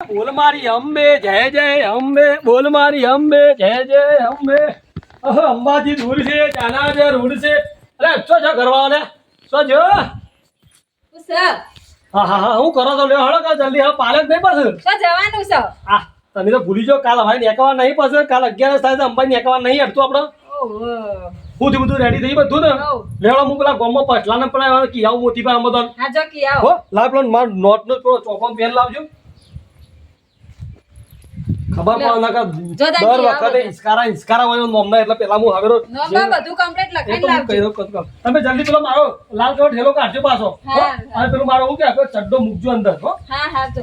બોલ મારી અંબે જય જય અંબે, બોલ મારી અંબે જય જય અંબે. અંબાજી દૂર છે, જાના છે, રૂડ છે. અરે શું છે કરવા ને શું જો? હા હા હા, હું કરો તો લ્યો હળો કે જલ્દી હવે પાલે જ નહીં પાછું. શું જવાનું છે? હા તમે તો ભૂલી જાઓ, કાલ હવે નેકવા નહીં પાછું. કાલ 11 થાય તો અંબાજી નેકવા નહીં હટતું આપણે. ઓહો. હું થી બધું રેડી થઈ બધું ને લેવડો હું પેલા ગોમમાં પછલા ને પેલા કી આવું મોતી પા આમ બધા હા જો કી આવો. હો લાવ પેલો માર નોટ નો પેલો ચોપો પેન લાવજો. ખબર પણ ના દર વખતે ઇસ્કારા હોય નોમના એટલે પેલા હું હવે નોબા બધું કમ્પ્લીટ લખાઈ લાવજો. તમે જલ્દી પેલો મારો લાલ કલર ઠેલો કાઢજો પાછો. હા, અને પેલું મારો હું કે ચડ્ડો મૂકજો અંદર. હો હા હા જો.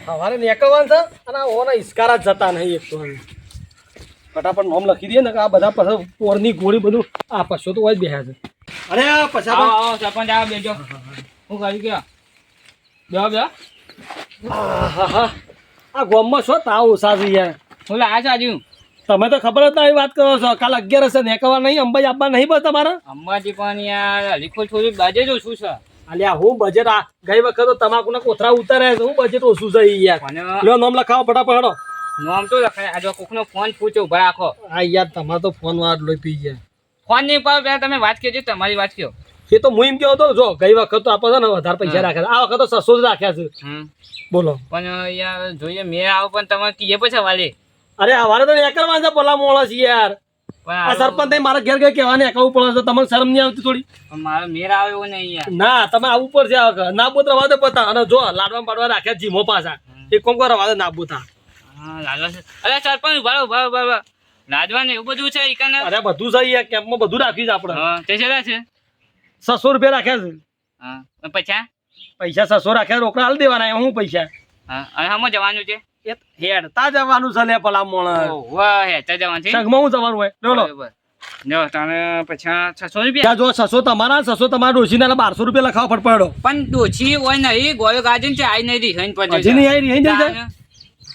સવારે નીકળવાનું છે અને ઓના ઇસ્કારા જતા નહીં એક તો ફટાફટ નોમ લખી દઈએ ને કે આ બધા પછી પોરની ગોળી બધું આ પછો તો હોય જ બેહ્યા છે. અરે આ પછી આવો સરપંચ આવો બેજો. હું કરી ગયા બેહો બેહો. આ ગોમમાં શું તાવ ઓછા છે યાર. હું આ સાજુ તમે તો ખબર જ નહીં વાત કરો છો. કાલ 11 છે નેકવા નહીં અંબાજી આપવા નહીં બસ તમારે. અંબાજી પણ યાર હલીખો છોડી બાજે જો શું છે અલ્યા હું બજેટ આ ગઈ વખત તો તમાકુના કોથરા ઉતાર્યા છે. હું બજેટ ઓછું છે યાર. અને લ્યો નોમ લખાવો ફટાફટ હેડો. નામ તો લખાય. આ જો કોકનો ફોન પૂછો ઉભા રાખો. આ યાર તમારે તો ફોન વાર લોહી પી ગયા. ફોન નહીં પાડો પહેલા તમે વાત કરજો, તમારી વાત કયો. એ તો હું એમ કહો તો જો ગઈ વખત તો આપણે છે ને વધારે પૈસા રાખ્યા છે. આ વખત તો 600 જ રાખ્યા છે. બોલો. પણ યાર જોઈએ મેં આવો પણ તમે કીએ પછી વાલે. અરે અમારે તો એકરવા છે પેલા મોણસ યાર. પણ આ સરપંચ મારા ઘેર ઘેર કહેવાને એકવું પડે છે. તમને શરમ નહીં આવતી થોડી? મારો મેર આવે એવો નહીં યાર. ના તમે આવું પડશે આ વખત. ના બોત રવા દે પતા. અને જો લાડવા પાડવા રાખ્યા જીમો પાછા. એક કોમ કરો રવા દે ના બોતા. હા લાજવા છે. અરે સરપંચ ઉભા ઉભા લાજવા ને એવું બધું છે ઈકાને. અરે બધું છે યાર, કેમ્પમાં બધું રાખ્યું છે આપણે. હા તે છે છે. 600 રૂપિયા રાખ્યા છે. હા પૈસા પૈસા 600 રાખ્યા, રોકડા હાલ દેવાના. હું પૈસા હા અને આમાં જવાનું છે. હેડતા જવાનું છે લે પેલા મોણસ. વાહ હેતા જવાનું છે. સંઘમાં હું જવાનું હોય બોલો. જો તમે પૈસા 600 રૂપિયા. ત્યાં જો 600 તમારા 600 તમારા ડોશીના 1200 રૂપિયા લખાવો ફટફડો. પણ દોછી હોય નહીં ગોળો ગાજન છે આઈ નહીં રીહન પર હજી નહીં આવી રહી જાય.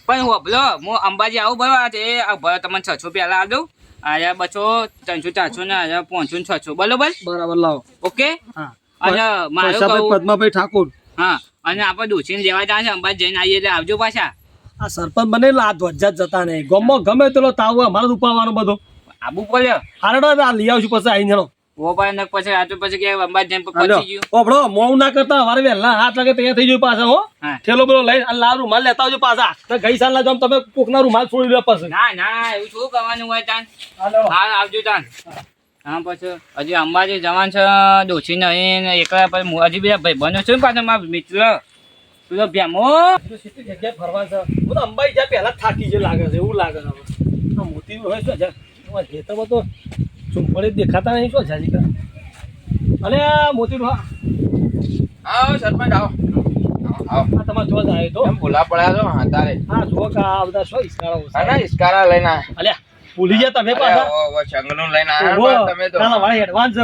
પણ હોબલો હું અંબાજી આવું ભરવા છે આ ભર તમને 600 પહેલા આલ દઉં. આયા બચો 300 400 ને આયા 500 600 બરોબર બરાબર લાવો. ઓકે. હા અને મારું પૈસાભાઈ કહું પદ્માભાઈ ઠાકોર. હા અને આપણે દોશીને લેવા જાય છે અંબાજી જઈને આવીએ એટલે આવજો પાછા. આ સરપંચ બને લાત વજ્જા જતા નહીં. ગમો ગમે તેલો તાવ હોય અમારે ઉપાડવાનો બધો. આબુ પડ્યો હારડો આ લઈ આવશું પછી આવીને હેડો. ઓ ભાઈ નક પછી આ તો પછી કે અંબાજી જઈને પહોંચી ગયું. ઓબળો મોં ના કરતા અમારે વહેલા 7 વાગે તૈયાર થઈ જાય પાછા. હો હા. થેલો પેલો લઈને અને લાલ રૂમાલ લેતા આવજો પાછા. તો ગઈ સાલના જેમ તમે કોકના રૂમાલ છોડી દો પછી. ના ના એવું શું કરવાનું હોય તાન. હાલો. હા આવજો તાન. હા પછી હજી અંબાજી જવાનું છે દોશી નહીં એકલા પછી હજી બધા ભાઈ બનો છે ને પાછા મારા મિત્ર પેલો ભેમો સીધી જગ્યાએ ફરવા છે. હું તો અંબાઈ જ્યાં પહેલા થાકી જે લાગે છે એવું લાગે છે હવે. આ મોતી હોય શું છે ખેતરમાં તો ચૂંપડે દેખાતા નહીં શું છે હજી કાં. અને આ મોતી આવો સરપંચ આવો આવો આ તમારે જોવા જાય તો એમ ભૂલા પડ્યા છો હા તારે હા જુઓ કે આ બધા શું ઇસ્કારા હા ના ઇસ્કારા લઈને આયા. અલ્યા ભૂલી ગયા તમે પાછા. ઓ ચંગનું લઈને આયા ઓહો, પણ તમે તો કાલ અમારે એડવાન્સ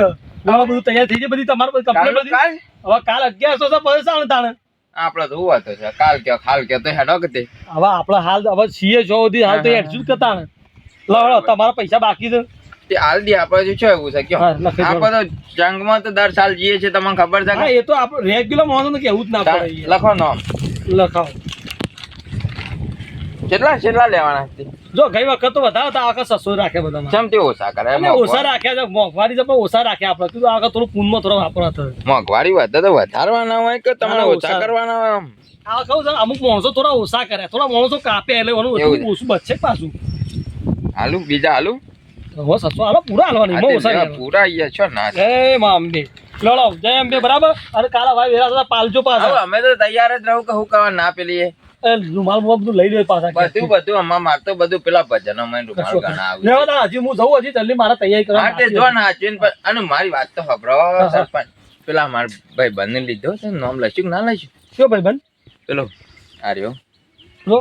બધું તૈયાર થઈ જાય બધી તમારે બધી કાલ કમ્પ્લીટ કાલ હવે કાલ 1100 તો પૈસા આવે તાણે. આપડે તો હું હતો છે કાલ કયો ખાલ કયો તો હેડો કે તે હવે આપણે હાલ હવે છીએ જો સુધી હાલ તો એડજસ્ટ કરતા ને. લડો તમારા પૈસા બાકી છે. તે હાલ દી આપણે શું એવું છે કયો હા, લખી દો. આપણે તો જંગમાં તો દર સાલ જઈએ છે તમને ખબર છે હા કે એ તો આપણે રેગ્યુલર માણસો ને કેવું જ ના પડે યાર. લખો નામ લખાવો. કેટલા લેવાના છે જો ગઈ વખત તો વધારે હતા, આ વખત 600 રાખે બધા. ચમ તે ઓછા કરે ઓછા રાખ્યા છે મોંઘવારી છે પણ ઓછા રાખ્યા આપણે. કીધું આ વખત થોડું પૂનમાં થોડો વાપરવા થયો. મોંઘવારી વધે તો વધારવાના હોય કે તમને ઓછા કરવાના હોય આમ આ કહું છે અમુક માણસો થોડા ઓછા કરે, થોડા માણસો કાપે એટલે એનું એવું ઓછું બચશે પાછું. હાલું બીજા હાલું હવે 600 હાલો પૂરા હાલવાની એમાં ઓછા આ તે નહીં. પૂરા અહીંયા છો ના જય મા અંબે. લડો જય અંબે બરાબર. અને કાલા ભાઈ વેરા થતા પાલજો હવે પાછા. અમે તો તૈયાર જ રહું કે હું કરવા ના પેલી એ રૂમાલ રૂમાલ બધું લઈ લે પાછા. બધું અમાર મારતો બધું પેલા ભજનો માં રૂમાલ ઘણા આવે લેવા તા હજી હું જઉં હજી જલ્દી મારા તૈયારી કરવા. હા તે જો ના હાચવીને અને મારી વાત તો ખબરો સરપંચ પેલા માર ભાઈ બંને લીધો છે નામ લઈશું કે ના લઈશું શું ભાઈ બન પેલો આર્યો લો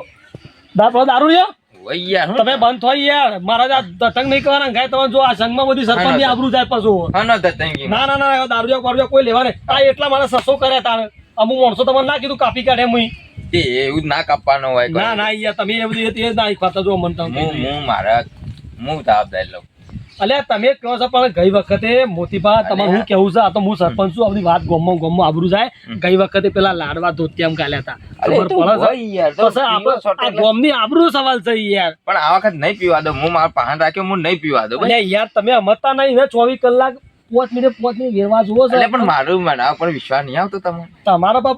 દારૂ લ્યો ઓય યાર હું તમે બંધ થઈ યાર. મારા આ દતંગ નહીં કરવાના. ગાય તમે જો આ સંઘમાં બધી સરપંચની આબરૂ જાય પાછું. હનો તો તંગી ના ના ના દારૂ કરજો કોઈ લેવા નહીં. આ એટલા મારા 600 કર્યા તાણે. અમુક માણસો તમને ના કીધું કાપી કાઢે મુઈ. તે એવું ના કાપવાનું હોય ના ના યાર તમે એ બધી એ ના ખાતા જો મન તમે હું મારા હું જવાબદારી લઉં અલ્યા તમે કહો છો પણ ગઈ વખતે મોતીભા તમારે હું કેવું છે આ તો હું સરપંચ છું આપણી વાત ગોમમાં આબરૂ જાય ગઈ વખતે પેલા લાડવા ધોતિયામ ગાલ્યા હતા ખબર પડે છે? તો સર આ ગોમની આબરૂ સવાલ છે યાર. પણ આ વખત નહીં પીવા દો, હું મારો પાહન રાખ્યો, હું નહીં પીવા દો. અલ્યા યાર તમે અમતા નહીં ને 24 કલાક 5 મિનિટ વેરવા જુઓ છો. એટલે પણ મારું મારા પર વિશ્વાસ નહીં આવતો તમને. તમારા બાપ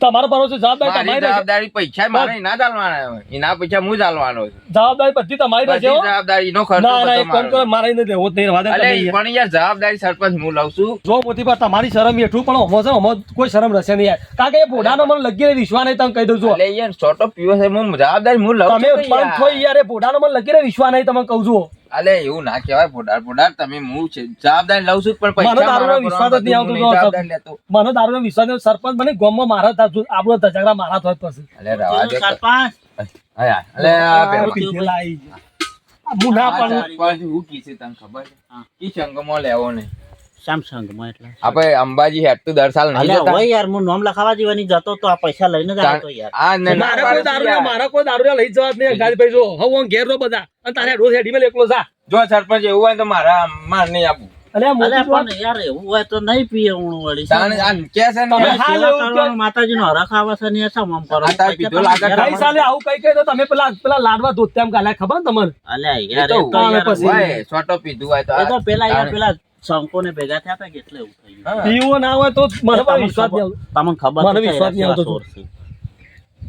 તમારા ભરોસે જવાબદારી મારી તમારી રહેશે. જવાબદારી પૈસા મારે ના ચાલવાના, એના પૈસા હું ચાલવાનો છું. જવાબદારી બધી તમારી રહેશે બધી હો. જવાબદારી નો ખર્ચો ના ના બધો એક કામ કરો મારો. મારે નહીં લેવો જ નહીં રહેવા દે અલે તમે યાર. પણ યાર જવાબદારી સરપંચ હું લઉં છું. જો મોતીભા તમારી શરમ હેઠું પણ હમો છે હમો કોઈ શરમ રહેશે નહીં યાર કારણ કે એ ભોડાનો મને લગી વિશ્વાસ નહીં તમે કહી દઉં છું. એટલે યાર છોટો પીવો છે, હું જવાબદારી હું લઉં તમે છું કે પણ થોઈ યાર. યાર એ ભોડાનો મને લગી વિશ્વાસ નહીં તમે કહું છું. અલે એવું ના કહેવાય પોડાર પોડાર, તમે હું છે જવાબદારી લઉં છું પણ પૈસા મને દારૂનો મારા વિશ્વાસ જ નહીં આવતો હું જો નહીં જવાબદારી લેતો. મને દારૂનો વિશ્વાસ નહીં. સરપંચ મને ગામમાં મારા આપણો ઝઘડા મારા થાય પછી અલે રવા દે. સરપંચ હા, અલે આ પેલો. પીધેલા આઈ ગયા. આ હું ના પાડું. સરપંચ હું કીધું તને ખબર છે? ઈ સંગમો લેવો નહીં. સેમસંગમાં એટલે આપણે અંબાજી હેઠું દર સાલ નહીં અલ્યા જતા? હોય યાર હું નોમ લખાવા જીવાની જતો તો આ પૈસા લઈને જ આવતો યાર. આ ને ના મારા કોઈ પાડું છું યાર. મારા કોઈ દારૂ લઈ જવા જ નહીં ગાડી ભાઈ જો હવે હું ઘેર રો બધા અને તારે રોજ હેડીમાં એકલો જા. જો સરપંચ એવું હોય તો માર નહીં આપવું. અલ્યા અલ્યા મોતીભા, પણ યાર એવું હોય તો નહીં પીએ હું વળી. તાણે આ કે છે ને તમે યાર, હા, સેવા એવું કે- કરવાનું માતાજીનો હરખ આવે છે ને એ શા આમ કરો? આ તારે પીધો લાગે પૈસા ગઈ સાલે આવું કઈ કઈ તો તમે પેલા લાડવા ધોત્યામ ગાલ્યા ખબર ને તમને? અલ્યા એ યાર તો એ તો યાર પછી- હોય, છોટો પીધું હોય તો એ તો પેલા યાર તાણે. પેલા શંકોને ભેગા થયા હતા કે એટલે એવું થયું. હા. પીવો ના હોય તો મને પણ વિશ્વાસ નહીં આવતો. તમને ખબર મને તો છે વિશ્વાસ નહીં યાર આવતો. કેવા સોર છે.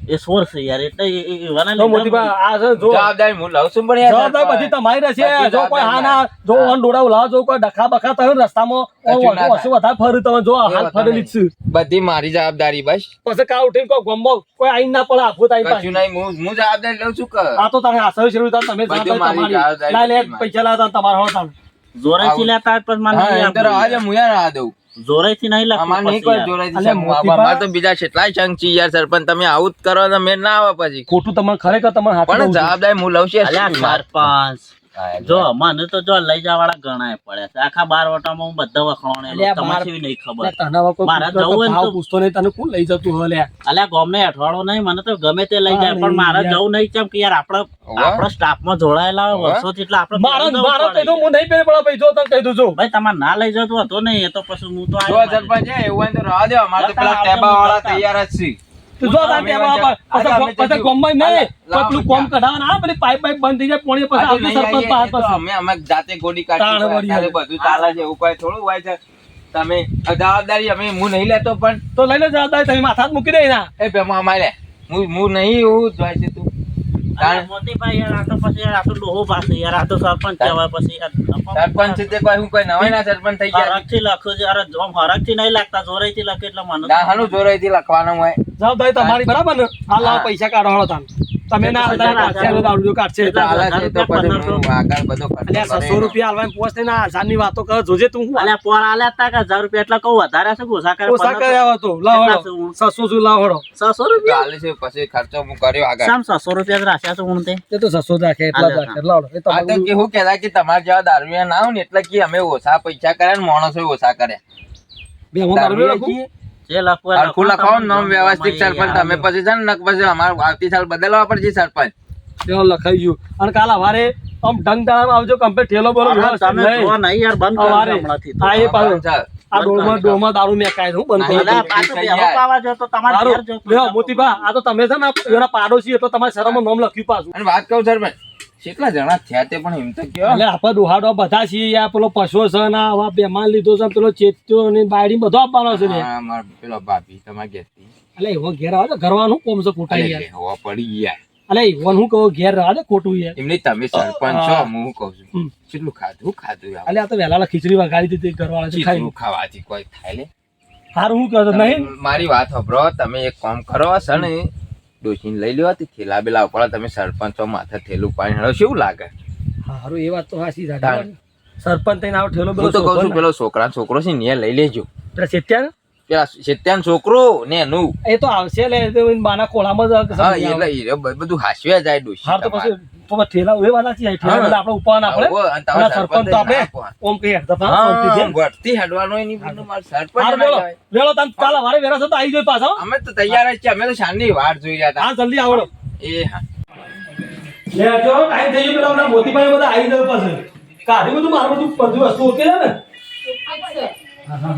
એ સોર છે યાર એટલે એવાના તો લીધે મોતીભા આ છે જો જવાબદારી હું લઉં છું પણ યાર જવાબદારી બધી તમારી રહેશે. બધી જો કોઈ હા જવાબદારી ના જો વન ડોડા ઉલાવો જો કોઈ ડખા બખા થયો રસ્તામાં કશું ના ઓછું વધારે ફર્યું તમે જો હાલ એ ફરેલી જ છે. બધી મારી જવાબદારી બસ. પછી કા ઉઠીને કોઈ ગમો કોઈ આઈને ના પડે આફૂત આઈને કશું પાછી. નહીં, હું જવાબદારી લઉં છું કે આ તો તમે આસર શરૂ થતા તમે બધું જવાબદારી મારી તમારી. જવાબદારી ના લે બધી પૈસા લાવતા તમારા હોતા જોરેથી લેતા પછી મને હા, નહીં એમ તો આપવું આજે હું યાર આ દઉં. જોરેથી નહીં અમાર લખવું નહીં પછી કોઈ યાર. જોડેથી અલ્યા સંગ મોતીબા- અમાર તો બીજા કેટલાય સંગ છે યાર સરપંચ, તમે આવું જ કરો તો મેળ ના આવે પછી. ખોટું તમારે ખરેખર તમારે હાથ પણ જવાબદારી હું લઉં છું યાર. અલ્યા શું માર- સરપંચ હા, જો મને તો જો લઈ જવા વાળા ઘણા પડ્યા છે આખા 12 વટામાં હું બધા વખણાણે અલ્યા, તમારે નહીં ખબર. તને હવે કોઈ મારા પૂછતો જવું હોય ને ભાવ તો- પૂછતો નહીં તને કોણ લઈ જતું હોય લ્યા? અલ્યા ગોમને અઠવાડો નહીં મને તો ગમે તે લઈ જાય પણ મારે જવું નહીં કેમ કે યાર આપણા સ્ટાફમાં જોડાયેલા વર્ષોથી એટલે આપણે મારા કહી દઉં હું નહીં પેલું પડે ભાઈ જો તને કહી દઉં છું. ભાઈ તમારે ના લઈ જતો હતો ને એ તો પછી હું તો જો સરપંચ હે, એવું હોય તો રહેવા દો. અમારે તો પેલા ટેબા વાળા તૈયાર જ છે. તું જો તાર ટેબા પર પછી ગોમમાં નહીં પેલું કોમ કઢાવવાના હા પેલી પાઇપ બંધ થઈ જાય પોણી પછી આ તો આવતું નહીં સરપંચ આવીએ, પાસે એ તો અમે જાતે ગોળી કાઢી તાણ હોય, વળી અત્યારે આવે. બધું ચાલે છે, એવું કોઈ થોડું હોય છે. તમે આ જવાબદારી અમે હું નહીં લેતો પણ તો લઈને જવાબદારી તમે માથા મૂકી દે ના. એ પેમાં અમારે લે. હું નહીં એવું જ હોય છે તું તાણ. મોતીભાઈ યાર આ તો પછી યાર આ તો ડોહો પાસે યાર આ તો સરપંચ કહેવાય પછી સરપંચ છે તે કોઈ હું કોઈ નવાઈ ના સરપંચ થઈ ગયા. હરખથી લખો છે યાર આમ હરખથી નહીં લાગતા જોરેથી લખે એટલે મને ના હાનું જોરાઈથી લખવાનું હોય. જવાબદારી તમારી બરાબર ને હાલ લાવો પૈસા કાઢો હળો તાન. તમે ના આવતા કાઢશે એટલે દારૂ કાઢશે એટલે. ચાલે છે તો પછી હું આગળ બધો ખર્ચો અલ્યા 600 કરીને. રૂપિયા હાલવાની પોસ્ટ ના 1000 ની વાતો કરો જોજે તું હું અલ્યા પોર આલ્યા તા કે 1000 રૂપિયા એટલે કહું વધારે છે ઓછા કરે ઓછા કર્યા હતો લાવો હળો. 600 શું લાવો હળો. 600 રૂપિયા ચાલે છે પછી ખર્ચો હું કર્યો આગળ. સામ 600 રૂપિયા જ રાખ્યા છે હું તે એ તો 600 રાખે એટલા જ રાખે લાવો એ આ તો તમારું કેવું કહેવાય કે તમારે જેવા દારૂડિયા ના હોય ને એટલે કે અમે ઓછા પૈસા કર્યા ને માણસો ઓછા કર્યા. બે હું દારૂ દારૂડિયા રાખું. છીએ. જે લખવું હરખું લખાવો ને નામ વ્યવસ્થિત સરપંચ તમે પછી છે ને પછી અમારે આવતી સાલ બદલવા પડશે સરપંચ. તેઓ લખાઈ ગયું અને કાલ હવારે આમ ઢંગ ધારામાં આવજો કમ્પ્લીટ ઠેલો બોલો તમે જો નહીં યાર બંધ કરો હવારે. હમણાંથી તો. હા એ પાછું ચાલ. આ ડોમાં દારૂ મેકાય છે, હું બંધ કરી અલ્યા, દઉં. પાછું બેહો પાવા જો તો તમારે સારું ઘેર જો તો લ્યો મોતીબા આ તો તમે છે ને એના પાડોશી એટલે તમારે શરમમાં નામ લખ્યું પાછું અને વાત કહું સરપંચ કેટલા જણા થયા તે પણ એમ તો કયો. એટલે આપણે દોહાડો બધા છીએ યાર પેલો પશુ છે ને આવા બેમાન લીધો છે પેલો ચેત્યો ને બાયડી બધો આપવાનો છે ને હા, મારો પેલો ભાભી તમારા ઘેરથી. એટલે એવો ઘેર આવે તો ઘરવાનું કોમ છે ખોટા અલે, યાર બેહવા પડી યાર. એટલે એવો હું કહું ઘેર રહે છે ખોટું યાર એમની તમે સરપંચ છો હું કહું છું હમ. કેટલું ખાધું યાર. એટલે આ તો વહેલા ખીચડી વગાડી દીધી ઘરવાળા છે ખાઈ ચીકણું ખાવાથી કોઈ થાય લે. સારું હું કહો છો નહીં મારી વાત સાંભળો, તમે એક કામ કરો છે ને ડોશીને લઈ લ્યો થેલા બેલા ઉપર તમે સરપંચ છો માથે થેલું પાણી હળો શું લાગે. સારું એ વાત તો હાચી છે તાણ. સરપંચ થઈને આવો ઠેલો હું તો કહું છું પેલો પેલો છોકરો છે ને એ લઈ લેજો. પેલા ચેત્યા પેલા શેત્યાન છોકરો ને એનું એ તો આવશે લે તો બાના ખોળામાં જ હા સમજી આવે. એટલે એ બધું હાસવ્યા જાય ડોશી હા તો તમારે. પછી તો ઠેલા એ વાળા છે ઠેલા હા. એટલે આપણે ઉપર ના પડે આવો, અને તમે પેલા સરપંચ તો આપણે ના આપો. ઓમ કહીએ તો હા, વળતી હેડવાનો એની બધું મારે સરપંચ ના કહેવાય. વેળો તને ચાલો વારે વેરા તો આવી જાય પાછો અમે તો તૈયાર જ છે, અમે તો શાનની વાટ જોઈ રહ્યા હતા. હા જલ્દી આવડો એ હા લે જો ટાઈમ થઈ ગયો પેલા મોતીભાઈ બધા આવી જાય પાછો કાઢી બધું મારું બધું બધી વસ્તુ ઓકે છે ને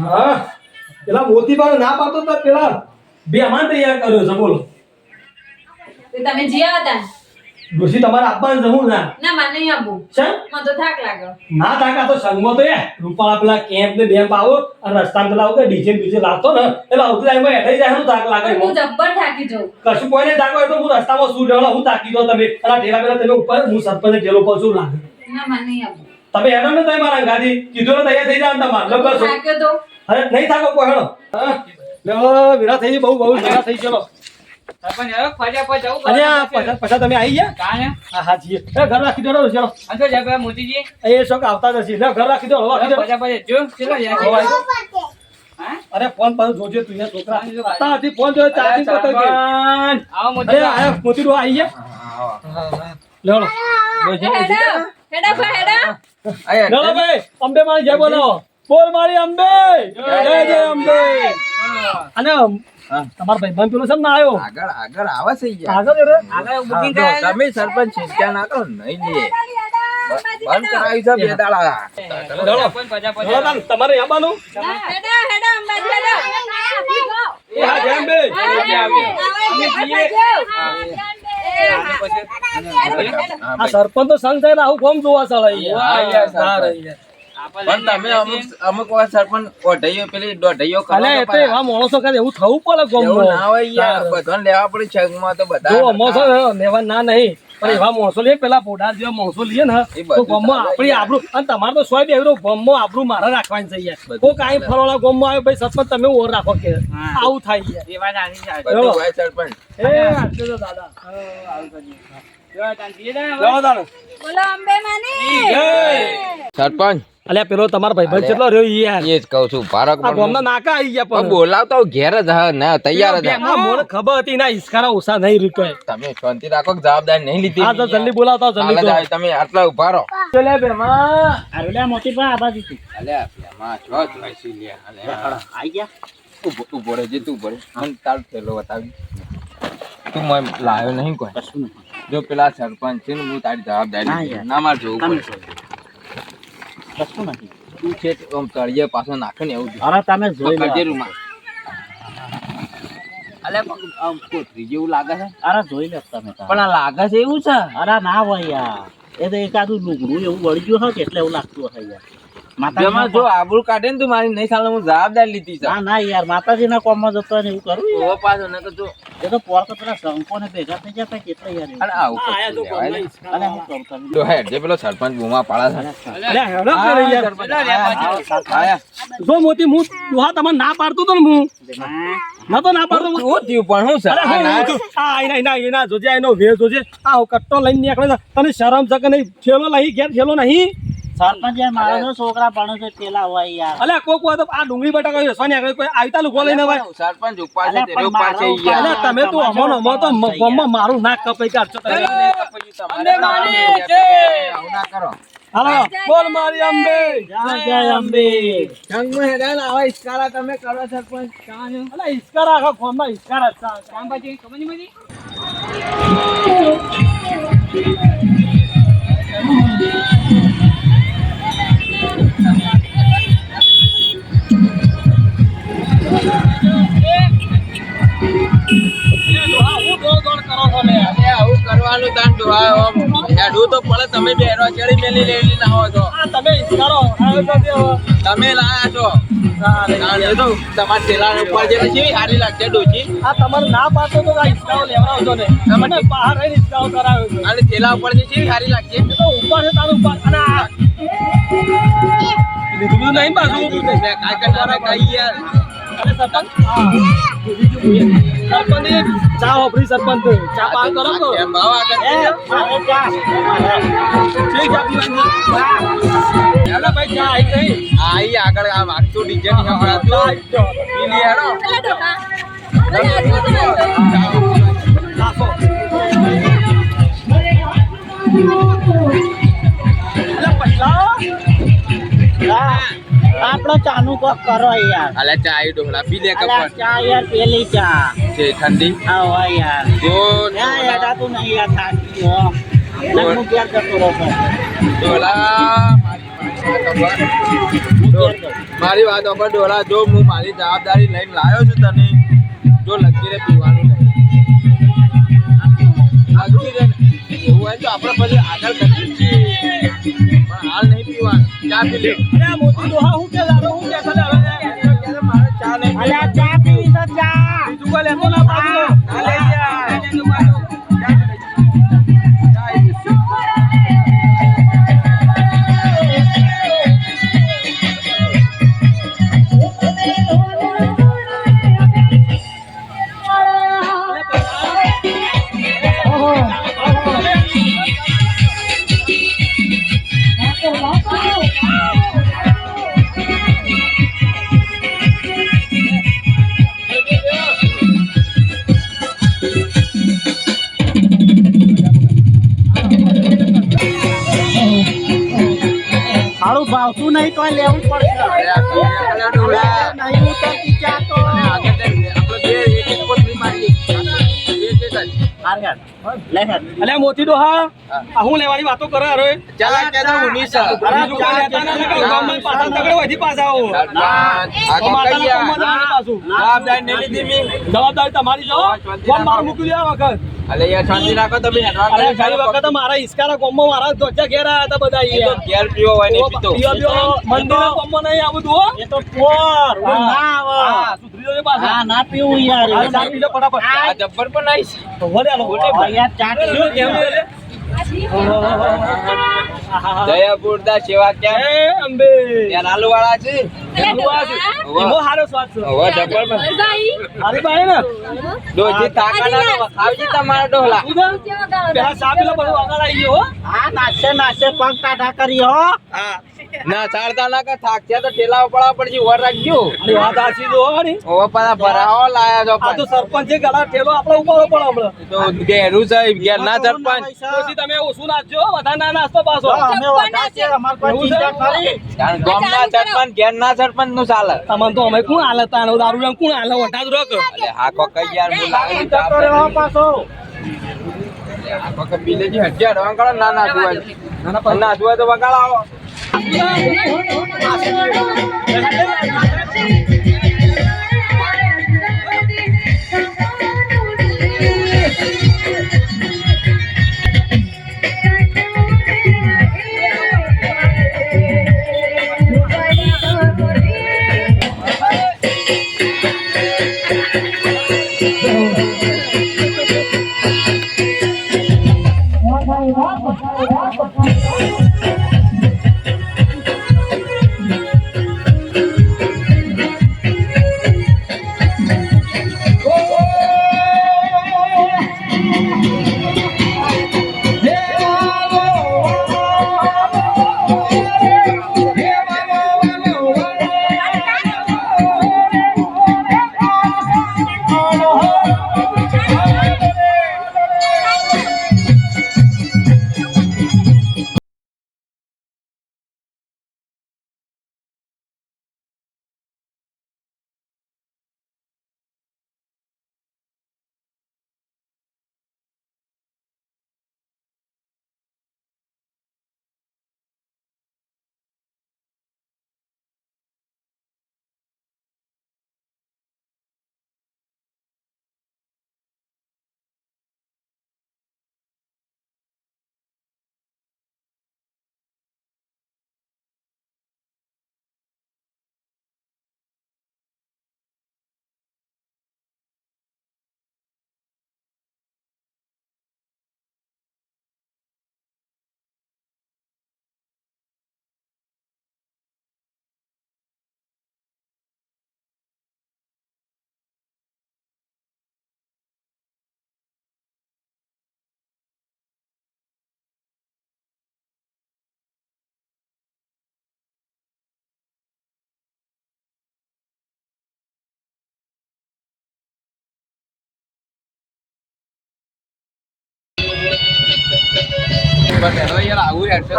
હા પેલા મોતી પાસે ના પાડતો તો પેલા બેમાન તૈયાર કર્યો છે બોલો તમે જ્યાં હતા ડોશી તમારે આપવાનું છે હું ના ના મને નહીં આપવું છે મને તો થાક લાગ્યો ના તાકા તો સંગમાં તો રૂપાળા પેલા કેમ્પ ને બેમ્પ આવો અને રસ્તામાં પેલા આવું ડીજે બીજે લાવતો ને એટલે આવતું ટાઈમમાં હેઠાઈ જાય હું તાક લાગે હું જબ્બર થાકી જાઉં કશું કોઈને તાકો હોય તો હું રસ્તામાં શું રહેલો હું તાકી દો તમે અને ઠેલા પેલા તમે ઉપર હું સરપંચ ઠેલો પર શું લાગે ના મને નહીં આપવું તમે હેડો ને તમે મારા ગાડી કીધું ને તૈયાર થઈ જાય તમારે લગભગ શું? થાક્યો તો અરે નહીં થાકો કોઈ હેડો હા લે વિરા થઈ ગઈ બહુ વિરા થઈ ચલો સરપંચ હવે ફટાફટ જવું અરે આ પછી તમે આવી ગયા કાને હા હા જીએ ઘર રાખી દો ચલો અંતો જગા મોતીજી એ શોક આવતા જશે લે ઘર રાખી દો હવે રાખી દો ફટાફટ જો ચલો યાર હા અરે ફોન પર જોજો તું યાર છોકરા હતા હતી ફોન જોયો ચાર્જિંગ કરતો કે આવો મોતી અરે આ મોતી ડો આવી ગયા લેવડો હેડા લેવડો ભાઈ અંબે મારી જય બોલો બોલ મારી અંબે જય જય અંબે અને તમારા ભાઈ પેલો છે ને આવ્યો આગળ આગળ આવે છે યાર આગળ રે આગળ બુકિંગ હા, કરાય તમે સરપંચ ચિંતા ના કરો નહીં લે બંધ કરાવી છે બે દાડા સરપંચ ફટાફટ લેવડો તાન તમારે આવવાનું હેડા અંબાજી હેડા એ હા જય અંબે આ સરપંચ તો સંગ થઈને આવું કોમ જોવા ચાલે પણ તમે અમુક વાર સરપંચ ઓઢાઈઓ પેલી દોઢાઈઓ કરો અલે એ તો એવા માણસો કરે એવું થવું પડે એવું ગોમમાં ના હોય યાર બધાને લેવા પડે છગમાં તો બધા જો અમાસો લેવા ના નહીં પણ એવા માણસો લે પેલા પોડા જેવા માણસો લઈએ ને એ બધું તો ગોમમાં આપણી આબરૂ અને તમારે તો સોય બેવરો ગોમમાં આબરૂ મારે રાખવાની છે યાર કોઈ કાંઈ ફરવાળા ગોમમાં આવ્યો ભાઈ સરપંચ તમે ઓર રાખો કે આવું થાય યાર એ વાત આની છે બધું હોય સરપંચ એ આટલું તો દાદા આવું કરીએ જો તાન પીએ ને લેવા દાડો બોલો અંબે માની સરપંચ અલ્યા પેલો તમારો ભાઈબંધ કેટલો રહ્યો યાર એ જ કહું છું ભારત આ ગોમના નાકા આવી ગયા પણ પણ બોલાવતો ઘેર જ હા ના તૈયાર જ હા. આ મને ખબર હતી ના ઈસકારા ઓછા નહીં રૂકે તમે શાંતિ રાખો કે જવાબદારી નહીં લીધી આ તો જલ્દી બોલાવતા હાલ જ જલ્દી આવી, તમે આટલા ઉભા રહો ચલે બેમાં અરે મોતી પા આબાજી તું અલ્યા પેલા છો જોઈશું લે અલ્યા આઈ ગયા ઉભો રહેજે તું ઉભો રહે મને તારો થેલો બતાવી તું મને લાવ્યો નહીં કોઈ કશું નહીં જો પેલા સરપંચ છે ને હું તારી જવાબદારી ના લીધી. યાર. ના મારે જોવું તમે પડે કશું નથી તું છે આમ તળિયે પાછો નાખે ને એવું અરે તમે જોઈ કરજે લો રૂમાં અલ્યા પણ આમ કોથળી જેવું લાગે છે અરે જોઈ લો તમે તાર. પણ આ લાગે છે એવું છે અરે ના હોય યાર એ તો એકાદું લુગડું એવું વળી ગયું હોય કે એટલે એવું લાગતું હશે યાર જેમાં જો આબરૂ કાઢે ને તું મારી નહીં સાલે હું જવાબદારી લીધી છે ના ના યાર માતાજીના કોમમાં જતો હોય ને એવું કરું ઓ પાછો ન તો જો એ તો પોર તો પેલા શંકો ને ભેગા થઈ જતા કેટલા યાર એવું. અને આવું આયા તો કરતું લેવાય ને. અને હું કરું તમે જો હેડ જે પેલો સરપંચ બૂમા પાડા છે અલ્યા હેડો કરે યાર આયા જો મોતી હું દુહા તમને ના પાડતો તો ને હું ના તો ના પાડતો હું. શું થયું પણ હું અરે હું સર ઊઠું. આ એના જોજે એનો વે જોજે આ કટ્ટો લઈને નીકળે છે. તને શરમ છે કે નહીં થેલો નહીં ઘેર થેલો નહીં સરપંચ યાર મારા તો છોકરા ભણે છે પેલા હોય યાર અલ્યા કોક હોય તો આ ડુંગળી બટાકા રસવાની આગળ કોઈ આવતા લોકો લઈને ભાઈ સરપંચ ઉપર છે અલ્યા, તે પણ ઉપર છે મારો યાર. અલ્યા તમે તો અમો અમો તો ગમમાં મારું નાક કપાઈ કાઢશો તમે. અંબે માની છે. આવું ના કરો હાલો બોલ મારી અંબે જય જય અંબે જંગમાં હેરાન આવા ઇસ્કારા તમે કરો સરપંચ અલ્યા ઈસ્કારા આખા ફોનમાં ઈસ્કારા જ છે. કામ પછી ખબર નહીં મળી ડોહા, હું દોડ દોડ કરો છો લે. અરે આવું કરવાનું તાન ડોહા આમ હેડું તો પડે તમે બેરો ચડી મેલી લેલી ના હો તો આ તમે ઈસ્કારો આવ્યો તો તે હવે. તમે લાયા છો ચાલે. તાન એ તો તમારા થેલા ઉપર જે કેવી સારી લાગશે ડોચી આ તમારે ના પાડતો તો આ ઈસ્કારો લેવડાવજો ને તમે બહાર રહીને ઈસ્કારો કરાવ્યો છે. અને થેલા ઉપર જે કેવી સારી લાગશે એ તો ઉપર છે તારું ઉપર અને આ લીધું નહીં પાછું મેં કાંઈ કરનારા કાંઈ યાર અરે સરપંચ સરપંચ એ ચા વાપરી સરપંચ ચા પાન કરો તો એમ ભાવ આગળ એ મારે જા ઠીક ચા પીવાની હેલો ભાઈ ચા આવી નહીં આઈ આગળ આ વાગતું ડીજે ની હમણાં તો પીલી હેડો પેલા ડોકા અરે આજુ તો નાખો અલા પટલા આપણો ચાનું કોક કરો યાર અલે ચા આઈ ડોહલા પી લે અલા કપડ ચા યાર પેલી ચા છે ઠંડી હા હોય યાર જો યા યાર તું નહીં યાર થાકી ગયો નકનું ક્યાં જતો રહો ડોહલા મારી વાત ઉપર ડોલા, જો હું મારી જવાબદારી લઈને લાવ્યો છું તને, જો લગી રે પીવાનું નહીં લગી રે એવું હોય તો આપણે પછી આગળ કરીએ છીએ, પણ હાલ નહીં પીવાનું. ચા પી લે. અરે મોતી ડોહા હું કે લાડો હું કે ખલે હવે મારે ચા નહીં પીવી. અલ્યા ચા પીવી છે ચા બીજું કોઈ લેતો ના પાછો ના લઈ જા. સારું ભાવતું નહીં તો લેવું પડશે અરે આ પીને ડોલા. નહીં ઉતરતી ચા તો અને આગળ જઈને આપણે બે એક પોટલી મારીએ. એક જ. અલ્યા મોતી ડોહા આ હું લેવાની વાતો કરે અરે ચાલ કે તો ઉની છે. બીજું કોઈ લેતા ના લગાવ ગામમાં પાછા તગડે વધી પાછા આવો આગળ માતાના કઈ કામમાં જવાનું પાછું જવાબદારી નહીં લીધી મેં. જવાબદારી તમારી જો ફોન મારું મૂકી દેવા વખત અલે યાર શાંતિ રાખો તમે હેડવા અરે ઘણી વખત મારા ઈસ્કારા ગામમાં મારા ધોચા ઘેર આયા હતા બધા એ તો ઘેર પીવો હોય નહીં પીતો. મંદિરના ગામમાં નહીં આવું તું હો? હા, સુધરી જજો પાછા. ના પીવું યાર હા, ચા પી લો ફટાફટ. આ જબ્બર પણ નાઈસ. વળે આલો, વળે. યાર ચાટ શું કેવું છે લે? જયપુરદા સેવા ક્યાં એ અંબે ત્યાં આલુ વાળા છે. એનો હારો સ્વાદ છે. હવે જબ્બર પણ ભાઈ અરે ભાઈ ને ડોજી તાકાના તો ખાવજી તમારા ડોહલા. તું જા. પેલા ચા પી લો, બધું આગળ આવી ગયો હો. હા નાશે પગ ટાટા કરી હો ના ચારતા ના કે થાક તો ઠેલા ઉપડા પડજી વર રાખજો. અરે વાત સાચી જો હો ની. હવે પાછા ભરાવો લાયા છો આ તો સરપંચ ગળા ઠેલો આપણે ઉપાડવો પડે હમણાં. તો ઘેરું છે ઘેર ના સરપંચ. પછી તમે ઓછું નાખજો, વધારે ના નાસ્તો પાછો. અમે વધારે અમાર કોઈ ચિંતા કરી કારણ ગામના સરપંચ ઘેર ના સરપંચ નું ચાલે. તમને તો અમે કોણ હાલત આનો દારૂ રંગ કોણ હાલે વટા જ રોક. અલે હા કોક યાર બોલાવે જતો રહ્યો પાછો આ કોક બિલેજી હજાર વગાડો ના ના જોવા ના જોવા તો વગાડાવો.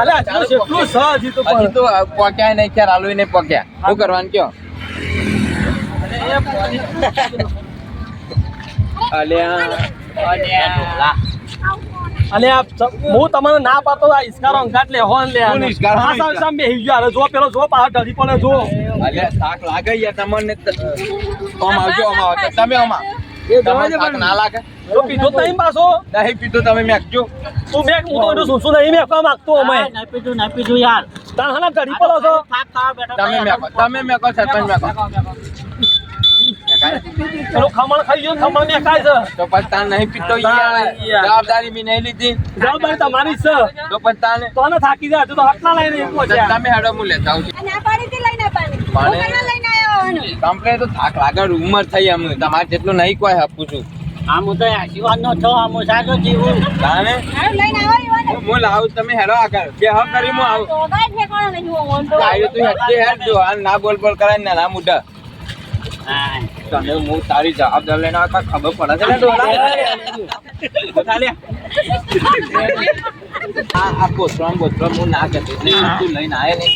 અરે આટલું જેટલું છે હજી તો પણ. હજી તો પોક્યા નહીં ખ્યાલ આલુ નહીં પોક્યા. શું કરવાનું કયો? અલ્યા અને હું તમને ના પાડતો આ ઈસ્કારો અંગાટ લે હોન લે કોણ ઈસ્કારો? આ સામ સામ બેહી ગયો. અરે જો પેલો જો પાછો ઢળી પડે જો અલ્યા થાક લાગે યાર તમને આમ આવજો આમ આવો તમે આમાં એ દવા તમને થાક ના લાગે જો પીધો જ નહીં પાછો નહીં પીતો તમે મેકજો તું મેં હું તો એટલું શું નહીં મેકવા માંગતો અમે નહીં પીધું યાર. તાણ હના ઢળી પડો છો થાક ખાવા બેઠા તમે મેકો સરપંચ મેકો પેલો ખમણ ખાઈ ગયો ખમણ મેકાય છે તો પછી તાન નહીં પીતો યાર જવાબદારી બી નહીં લીધી જવાબદારી તમારી જ છે તો પછી તાને તો ને થાકી જાય તો હટલા લઈને પહોંચ્યા તમે હેડો હું લેતા આવું છું અને આ પાણીથી લઈને પાણી પાણી? હું લઈને આવ્યો એનું તમને તો થાક લાગે ઉંમર થઈ એમ તમારે જેટલું નહીં કોઈ આપું છું આમ તો આશીર્વાદ નો છો આમ સાચો જીવું. તાને હારું લઈને આવો ઈવોને હું લાવું તમે હેડો આગળ બે હક કરી હું આવું તો ગાય ઠેકાણો નહીં હું ઓન તો આવ્યો તું હેડજે હેડ જો આ ના બોલ બોલ કરાય ને ના મુદ્દા હા. તને હું તારી જવાબદાર લઈને આવતા ખબર પડે છે ને ડોલા આ કોથળો હું ના કહેતો એટલે તું લઈને આય ને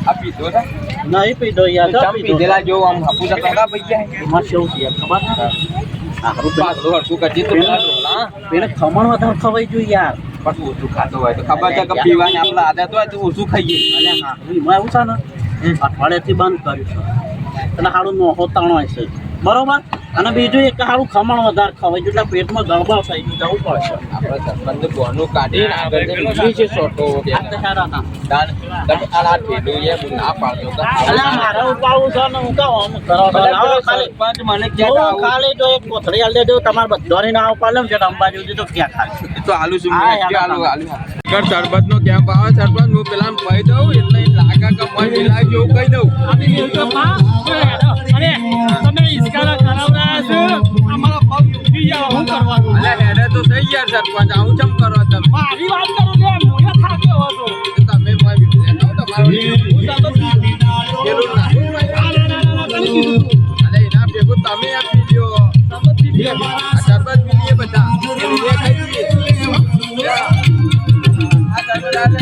આ પીધો છે નહીં પીધો યાર તો ચમ પીધેલા જો આમ હપુ તો ટકા પઈ ગયા એમાં કેવું છે ખબર સારું પાછું હરખું કરજે તો પેલા ડોલા પેલે ખમણ વધારે ખવાઈ જોઈએ યાર. પણ ઓછું ખાતો હોય તો ખબર છે કે પીવાની આપણે આદત હોય તો ઓછું ખાઈએ અલ્યા હા એમાં એવું છે ને અઠવાડિયાથી બંધ કર્યું છે એટલે સારું નોહો તાણો હશે બરોબર. અને બીજું એક સારું ખમણ વધારે ખવાય એટલે પેટમાં ગળબળ થઈ ગયું જવું પડશે. આપણે સરપંચ બોનું કાઢીને આગળ જઈને ઊભી છે સોટો આ તો સારા ના દાન તમે આ ઠેલું એ હું ના પાડતો કે અલ્યા મારે ઉપાડવું છે ને હું કહું આમ કરો લાવો ખાલી સરપંચ મને જો ક્યાં આવું ખાલી જો એક કોથળી આલ દેજો તમારે બધાની ના ઉપાડ લેમ છે અંબાજી સુધી તો ક્યાં ખાલી તો આલુ છું હા, મેં યાર, આલુ આલુ કર સરબત નો કેમ્પ આવે સરપંચ હું પેલા કહી દઉં એટલે એમ લાગે કે મન મિલાય જેવું કહી દઉં અને તમે ઈસ્કારા કરાવડાયા છો અમારા પગ દુખી ગયા શું કરવાનું અલે હેડે તો થઈ ગયા સરપંચ આવું ચમ કરો તમે મારી વાત કરો કે મોયા થાક્યો હતો તમે મોય બીજે તો તમારું પેલું ના અલે એના ભેગું તમે આપી દો આ સરબત પીલીએ બધા એ ખાઈએ આ સરબત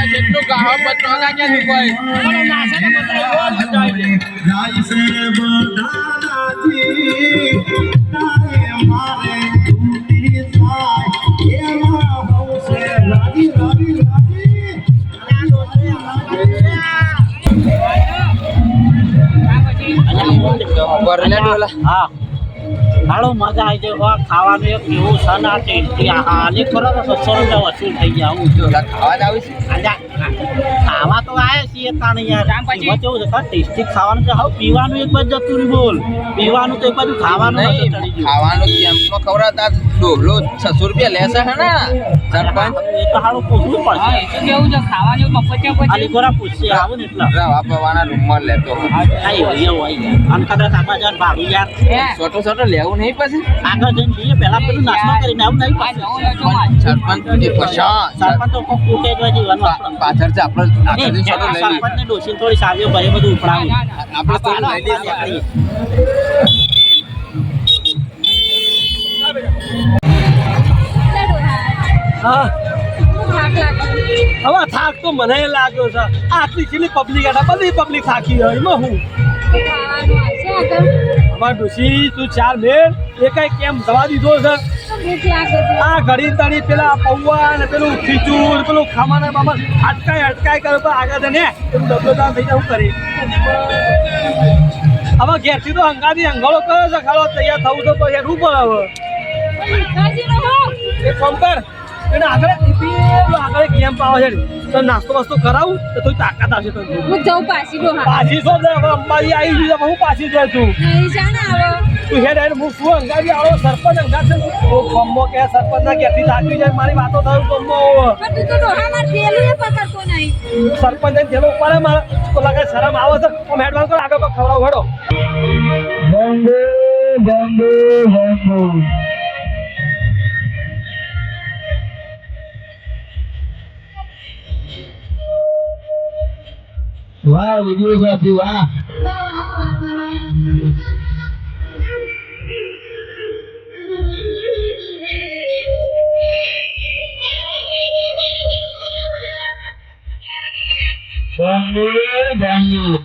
જેટલું ગાહો પતવાના ક્યાંથી કોઈ બરલે ડોલા હા હાલો મજા આવી જાય ખાવાનું એક એવું સન આ ટેસ્ટી આને ખરો તો 600 રૂપિયા વસૂલ થઈ ગયા હું ડોલા ખાવા જ આવીશ ખાવા તો આયા છીએ તાણ યાર એમાં કેવું છે ટેસ્ટી ખાવાનું છે હવે પીવાનું એક બાજુ જતું રહ્યું બોલ પીવાનું તો એક બાજુ ખાવાનું નતું ચડી ગયું. ખાવાનું કેમ્પમાં ખવડાવતા ડોલો 600 રૂપિયા લેશે હે ને સરપંચ એ તો હારું પૂછવું હા પડશે એ તો કેવું છે ખાવાનું મફત ખાલી ખોરા પૂછશે આવું ને એટલે રવા પવાના રૂમમાં લેતો આઈ હોય એવું હોય યાર અને કદાચ આપણા જાન ભાડું યાર છોટો છોટો લેવું નહીં પછી આગળ જઈને જઈએ પહેલા પેલું નાસ્તો કરીને આવું નહીં પાછું સરપંચ એ પછા સરપંચ તો કોક કૂટે જ હોય જીવનમાં આપણે પાછળ છે આપણે આગળથી છોટો લઈ લઈએ સરપંચને ડોસીને થોડી સાવીઓ ભરી બધું ઉપડાવું આપણે થોડું લઈ લઈએ હા થાક લાગે. હવે થાક તો મને લાગ્યો છે આટલી છેલ્લી પબ્લિક હતા બધી પબ્લિક થાકી હોય એમાં હું ખાવાનું આવશે આગળ. અમાર ડોશી તું ચાર મેળ એ કઈ કેમ દવા દીધો છે તો ભૂખ લાગે છે. આ ઘડી તણી પેલા પૌવા ને પેલું ખીચું પેલું ખાવાના બાબા અટકાય કરે તો આગળ જઈને પેલું ડબલોદાર થઈ જવું કરે હવે ઘેરથી તો હંગાથી હંગાળો કર્યો છે ખાડો તૈયાર થવું તો હેઠવું પડે હવે કાજી રહો. એક કામ કર એને આગળ પેલું આગળ કેમ્પ આવે છે તો નાસ્તો વાસ્તો કરાવું તો થોડી તાકાત આવશે તો હું જાઉં પાછી ડોહા. પાછી શોધ લે હવે અંબાજી આવી ગયું હું પાછી જાય તું નહીં જાણે હવે. તું હેડ હેડ હું શું અંગાજી આવો સરપંચ અંગાત છે ઓ ગમો કે સરપંચ ના ક્યાંથી થાકી જાય મારી વાતો થયું ગમો પણ તું તો ડોહા માર થેલું એ પકડતો નહીં. સરપંચ ને થેલો ઉપાડે મારે તો લાગે શરમ આવે છે આમ હેડવાન કરો આગળ પર ખવડાવ હેડો વાહ વિડીયોગ્રાફી વાહ Bambu.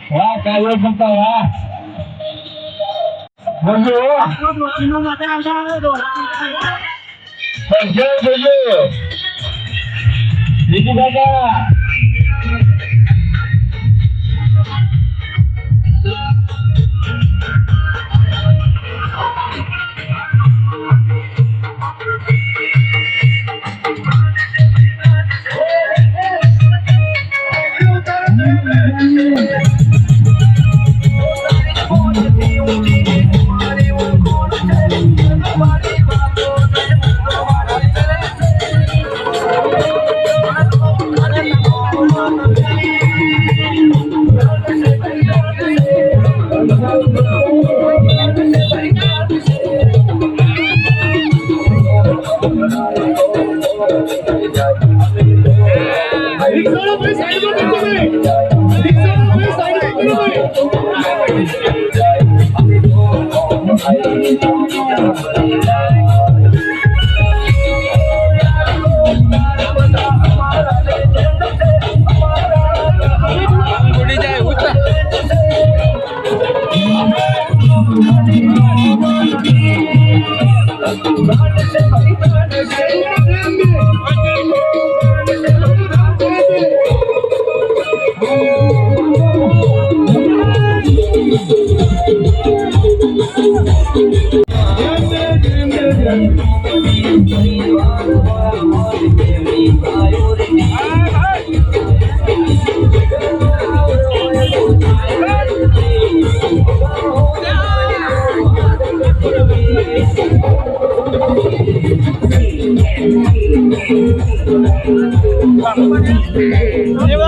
Wah, kalau kita wah. Bonjo. Bonjo. Ini baga.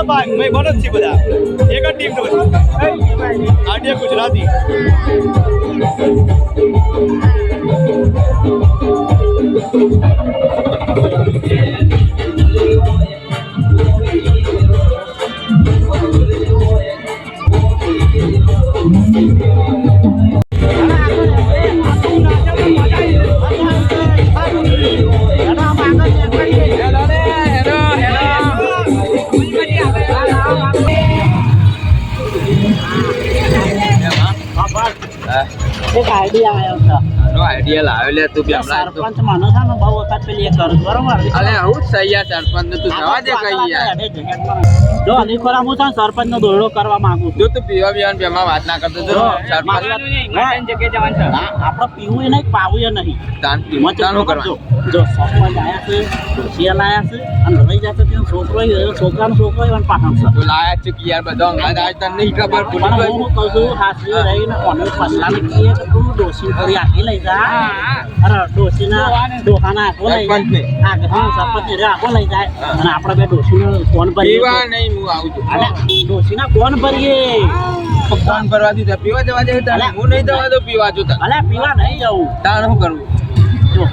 ભાઈ બનો જ છે બધા એક જ ટીમ તો બધી આડિયા ગુજરાતી એક આઈડિયા આવ્યો છે નો આઈડિયા લાવ્યો લે તું બી હમણાં તો સરપંચ માનો છે ને બહુ વખત પેલી એક કરું બરોબર અલે હું જ સહી યાર સરપંચ તું જવા દે કઈ યાર જગ્યા જો અલીખોરા હું છે ને સરપંચનો દોરડો કરવા માંગુ છું જો તું પીવા બીવાનું બેમાં વાત ના કરતો જો સરપંચ જવાનું નહીં, માતાની જગ્યાએ જવાનું છે. ના, આપણે પીવું એ નહીં પાવું એ નહીં તાનું કરવાનું જો સરપંચ આયા છે ડોશિયા લાયા છે અને લઈ જતો તેનો છોકરો છોકરાનો છોકરો એવા પાછળ છે તો લાયા છે કે યાર બધા અંગાત આજ તને નહીં ખબર ભૂલી પણ ગયો હું કહું છું હાથવી રહીને કોને પસલાને કહીએ કે તું ડોશી ફરી આખી લઈ જા અરે ડોશીના ડોહાના આખો લઈ સરપંચને. જાય હા સરપંચ રે આખો લઈ જાય અને આપણે બે ડોશીનો કોણ ભરીએ પીવા નહીં હું આવું છું અલે ડોશીના કોણ ભરીએ ફોન કરવાથી તો પીવા જવા દે તને હું નહીં જવા દઉં પીવા જો તને અલે પીવા નહીં જવું તાણ શું કરવું જો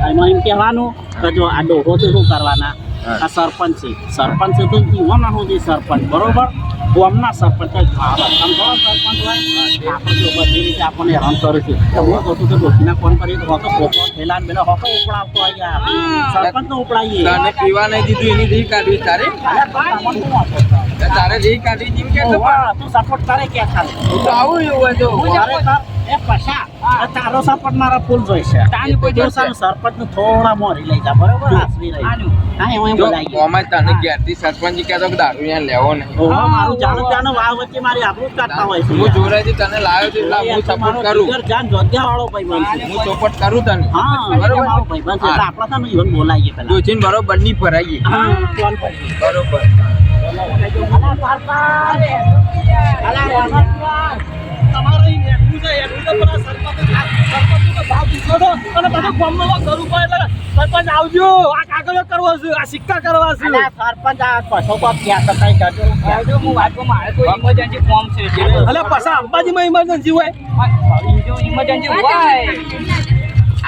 એમાં એમ કહેવાનું કે જો આ ડોહો તો શું કરવાના આ સરપંચ છે સરપંચ છે તો જીવવાના સુધી સરપંચ બરોબર ગામના સરપંચ જ ભાવે. આમ થોડા સરપંચ હોય આપણે જો બધી રીતે આપણને હેરાન કરે છે તો હું કહું છું કે ડોશીના ફોન કરી તો હોતો પોપો થેલા ને પેલા હોતો ઉપડાવતો હોય યાર સરપંચ તો ઉપડાવીએ તને પીવા નહીં દીધું એની રીહ કાઢવી તારે અલે પણ તમને શું વાંધો છે? તારે રીહ કાઢવી જીમ કે તો ઓવા, તું સપોર્ટ કરે કે ખાલી હું તો આવું એવું હોય તો ખરેખર એ પછા આ તારો સપોર્ટ મારા ફૂલ જોઈશે તાનું કોઈ જોઈશે. સરપંચ નું થોડા મોરી લઈ જા બરોબર આસરી રહી આનું. હા એમાં એમ જો બોલાઈ ગયું. ઓમાં તને ઘેરથી સરપંચ કહેતો કે દારૂ અહીંયા લેવો નહીં ઓહો, મારું જાણું ત્યાંનું વાવ વચ્ચે મારી આબરૂ જ કાઢતા હોય છે હું જોરાથી તને લાવ્યો છું એટલે હું સપોર્ટ કરું જીગર જાન જોગ્યા વાળો ભાઈબંધ છે હું સપોર્ટ કરું તને હા બરોબર મારો ભાઈબંધ છે એટલે આપણે તને ઈવન બોલાઈએ પેલા જોચીને બરોબર ની ફરાઈએ હા ફોન કરીએ બરોબર તમારે ઈ નેકવું છે, એનું તો પેલા સરપંચનો ભાવ દીધો હતો અને બધું ગામમાં કરવું પડે એટલે સરપંચ આવજો, આ કાગળો કરવો છે, આ સિક્કા કરવા છે. અલા, સરપંચ આ પછો પર ક્યાં તો કઈ કરજો આવજો, હું વાતમાં મારે તો emergency form છે એટલે. અલે પાછા અંબાજીમાં ઇમરજન્સી હોય. જો emergency હોય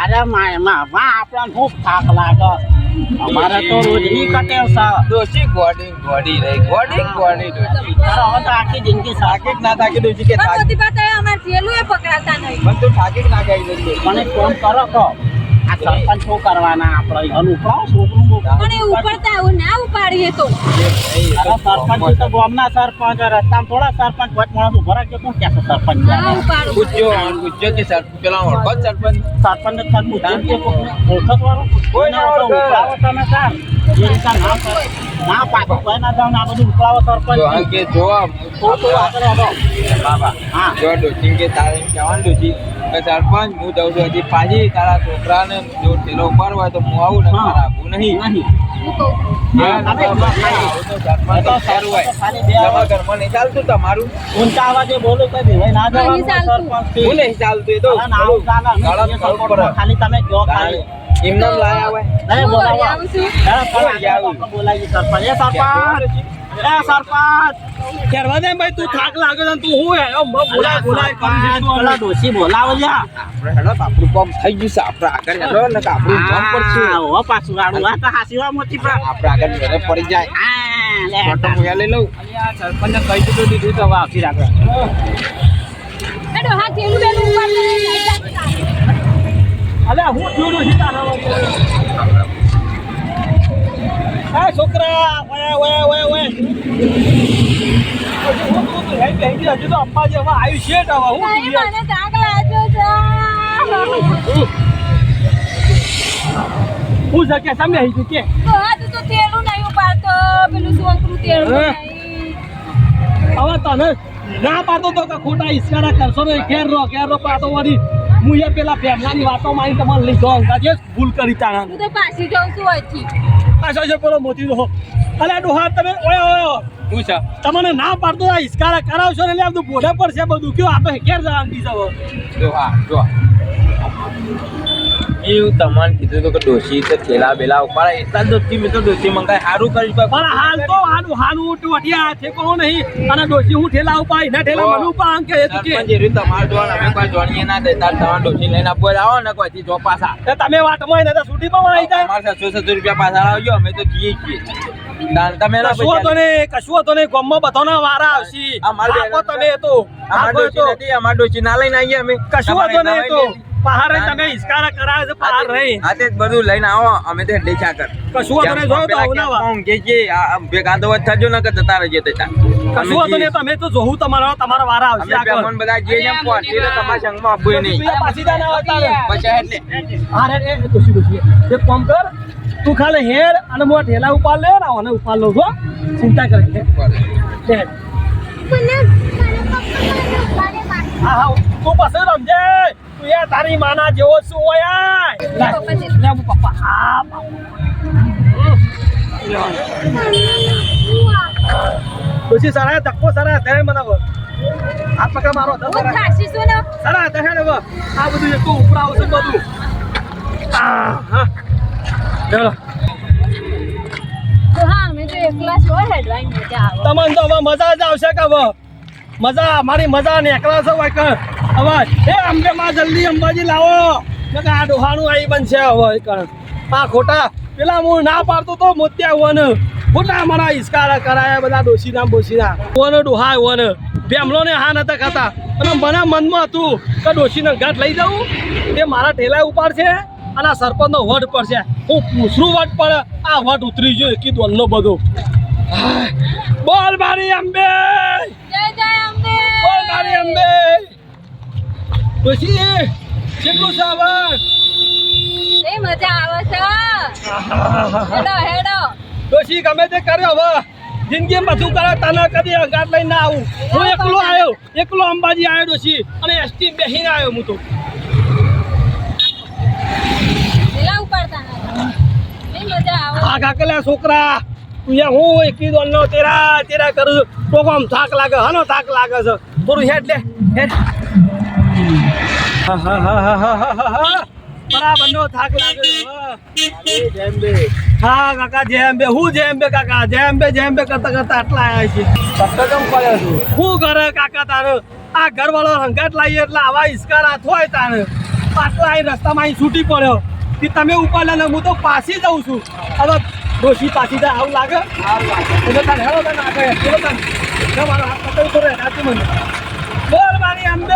અરે માં આપણા ખૂબ થાક લાગે અમારે તો રોજની કટેવ છે ડોશી ગોડી રહી ગોડી ડોશી તારો હવે તો આખી જિંદગી થાકી જ ના થાકી ડોશી કે પણ થાકી મોટી વાત એ અમારે થેલું એ પકડાતા નહીં. પણ તું થાકી જ ના ગઈ જશે મને ફોન કરો તો આ સરપંચ શું કરવાના આપણે ઈવન ઉપડાવો છોકરું પણ એ ઉપડતા એવું ના ઉપાડીએ તો અરે સરપંચ તો ગામના સરપંચ રસ્તામાં થોડા સરપંચ વચ માણસ ઉભો રાખજો કોણ ક્યાં સરપંચ ના ઉપાડું પૂછજો કે સર પેલા ઓળખો જ સરપંચ સરપંચ જ થતું પૂછે કે કોકને ઓળખત વાળો કોઈ ના ઓળખે. ઉપડાવો તમે સાર એ રીતે ના કરો. ના પાછું કોઈ ના જાવ ને આ બધું ઉપડાવો તો સરપંચ આ કે જો તો આગળ હેડો. બાબા હા જો ડોશી કે તારે એમ કહેવાનું ડોશી કે સરપંચ હું જઉં છું હજી પાછી તારા છોકરાને જો ઠેલો ઉપર હોય તો હું આવું ને હા. મારા આવું નહીં નહીં હું કહું છું. હા, તમે તો સરપંચ તો સારું હોય ખાલી બે તમારા ઘરમાં નહીં ચાલતું તમારું ઊંચા અવાજે બોલો કઈ ભેવાય ના જવાનું નહીં ચાલતું. સરપંચથી. હું નહીં ચાલતું એ તો અરે ના આવું ચાલે. અમે ગાળા છીએ ખાવું સપોર્ટમાં. પડે. ખાલી તમે કહો ખાલી. એમને લાયા હોય અરે હું બોલાવો. વળી આવું છું. અરે બોલાવો. વળી આવું. આપણે બોલાવીએ સરપંચ. એ સરપંચ. એ સરપંચ. કહેવા દે ભાઈ, તું થાક લાગે છે ને તું હું હે બોલાય બોલાય કરી સરપંચ, દીધું પેલા હવે. ડોશી બોલાવો લ્યા. આપણે હેડો તો આપણું કામ થઈ ગયું છે આપણે આગળ હેડો ને કે આપણું કામ પડશે હા, હો પાછું વાળું. આ તો હાચી વાત મોટી પણ. આપણે આગળ ઘરે પડી જાય હા, લે. ફોટો હું લઈ લઉં અલ્યા, સરપંચને કહી દીધું દીધું તો હવે આવતી રાખે. હેડો, હા થેલું બેલું ઉપાડતા નહીં ચાલતા. અલે હું જોડું છું તારા વગર. હા છોકરા, ઓય ઓય ઓય ઓય. હજુ તો અંબાજી હવે આવ્યું છે જ હવે. હું નહીં, યાર. મને થાક લાગ્યો છે. હું છે કે સામે આવી ગયું કે તો હા, તું તો થેલું નહીં ઉપાડતો. પેલું છોકરું થેલું હે? નહીં. હવે તને ના પાડતો તો કે ખોટા ઈશ્કારા કરશો ને ઘેર રહો પાતો વળી હું એ પેલા ફેમલાની વાતો મારી તમારે લીધો અંદાજે ભૂલ કરી તાણા હું તો પાછી જાઉં છું અહીંથી. પાછો છે પેલો મોતી દો અલે ડોહા તમે ઓય ઓય શું છે તમને ના પાડતો આ ઈશ્કારા કરાવશો ને એટલે આ બધું બોલે પડશે બધું કયો આ તો ઘેર જવાનું દીધો જો હા જો એવું તમારે કીધું તો કે ડોશી તો થેલા બેલા ઉપાડે એટલા જ દોસ્તી મેં તો ડોશી મંગાય સારું કરી પણ હાલ તો હાનું વટિયા છે કહો નહીં અને ડોસી હું ઠેલા ઉપાય ના ઠેલા મને ઉપા અંકે એ તું કે સરપંચ એરી તમારે જોવાનું અમે કોઈ જોણીએ ના દેતા તમારે ડોશી લઈને આપવા આવો ને કોઈથી જો પાછા તે તમે વાટમાં ને તો છૂટી પણ આવી જાય અમારે 700 રૂપિયા પાછા આવજો અમે તો જઈએ છીએ તમે ના કશું હતો ને કશું હતો ને ગામમાં બધાના વારા આવશે અમારે આપો તમે તો અમાર આપો ડોશી તો નથી અમાર ડોશી ના લઈને આવીએ અમે કશું હતો ને તો પહાડ રહી તમે ઈસ્કારા કરાવે છે પહાડ રહી હા તે જ બધું લઈને આવો અમે તે ડેચા કર કશું હતો ને જોયો તો આવનાવા ભેગા તો થજો ને કે જતા રહેજે તેતા કશું હતો ને તમે તો જોવું તમારા વારા આવશે અમે આગળ બેમન બધા જઈએ છે પહોંચી તો તમારા સંગમાં આપવું નહીં પાછી જાને આવતા રહે. પછી એટલે હા રે એ ડોસી એક કામ કર તું ખાલી હેર અને મોટ ઠેલા ઉપાડ લે ને અને ઉપાડ લો છો ચિંતા કરે લે હા હા તું પાસે રમજે તું યાર તારી માના જેવો શું હોય લે પપ્પા હા પછી સારા ધક્કો સારા ધરે મને હાથ પકડ મારો સારા ધરે ને આ બધું એક ઉપરા આવશે બધું હા ચલો તમને તો હવે મજા જ આવશે કે હવે મજા અમારી મજા ને એકલા છો હવે એ અંબે માં જલ્દી અંબાજી લાવો આ ડોહાનું આવી બનશે હવે આ ખોટા પેલા હું ના પાડતો તો મોત્યા હોને ખોટા મારા ઈસ્કારા કરાયા બધા ડોસીના બોસીના હોને ડોહા હોને બેમલો ને હા નતા ખાતા અને મને મનમાં હતું કે ડોસીને ઘાટ લઈ જાઉં એ મારા ઠેલા ઉપાડશે અને આ સરપંચનો વટ પડશે હું પૂછરું વટ પડે આ વટ ઉતરી ગયો એકી દોલનો બધો બોલ મારી અંબે બોલ મારી અંબે ડોસી કેટલું છે હવે મજા આવે છે હેડો હેડો ડોસી ગમે તે કર્યો હવે જિંદગી બધું કરે તને કદી અંગાટ લઈને ના આવું હું એકલો અંબાજી આવ્યો ડોસી અને એસટી બેસીને આવ્યો હું તો પેલા ઉપાડતા નતા મજા આવે આ કાકલા છોકરા તું હું એકી દોલનો તેરા કરું તો આમ થાક લાગે હનો થાક લાગે છે થોડું હેડ લે હેડ બરાબર નો થાક લાગે હા કાકા જેમ બે હું જેમ બે કાકા જેમ બે કરતા કરતા આટલા આવ્યા છે શું કરે કાકા તારે આ ઘરવાળો રંગાટ લાવીએ એટલે આવા ઈસ્કારા થોય તારે આટલા અહીં રસ્તામાં અહીં છૂટી પડ્યો કે તમે ઉપાડ્યા ને હું તો પાછી જાઉં છું હવે ડોશી પાછી જાય આવું લાગે એટલે તારે હેલો તને આગળ હેલો તને મારો હાથ પકડી તો રહે નાચી મને બોલ મારી અંબે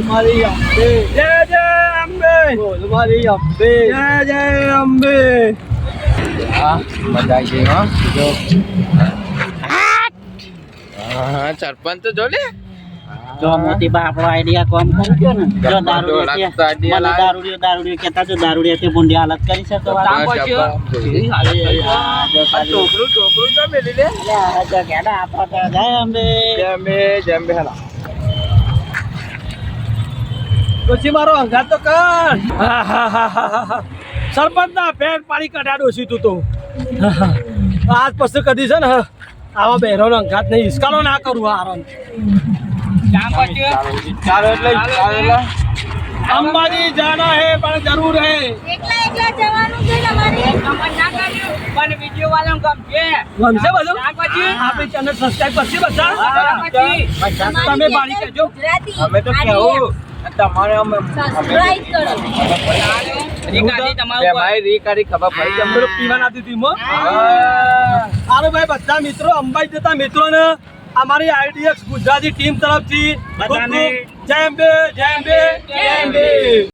મારી અંબે જય જય અંબે બોલ મારી અંબે જય અંબે હા મજા આવી ગઈ હા સરપંચ તો જો લે જો મોટી બા આપણો આઈડિયા કોમ કરી ગયો ને જો દારૂડિયો કહેતા જો દારૂડિયા તે બુંડી હાલત કરી શકો છોકરું તો મેલી લે જમ્બે હેલા ડોશી મારો અંગાત તો કર સરપંચ ના પેટ પાડી કાઢ્યા ડોશી તું તો આજ પછી કદી છે ને આવા બહેરો અંગાત નહીં હિસકારો ના કરું આરામ અંબાજી જાના હે પણ જરૂર હે એકલા જવાનું છે ને મારે પણ વિડિયો વાળા ગમશે ગમશે બધું આપણી ચેનલ સબસ્ક્રાઇબ કરશે બધા તમે બાળી કહેજો અમે તો કેવું તમારે સબસ્ક્રાઇબ કરો રીકારી ખબર પડી જમરો પીવાના દીધી મો આરો ભાઈ બધા મિત્રો અંબાજી જતા મિત્રોને અમારી આઈડીએક્સ ગુજરાતી ટીમ તરફથી બધાને જય અંબે જય અંબે જય અંબે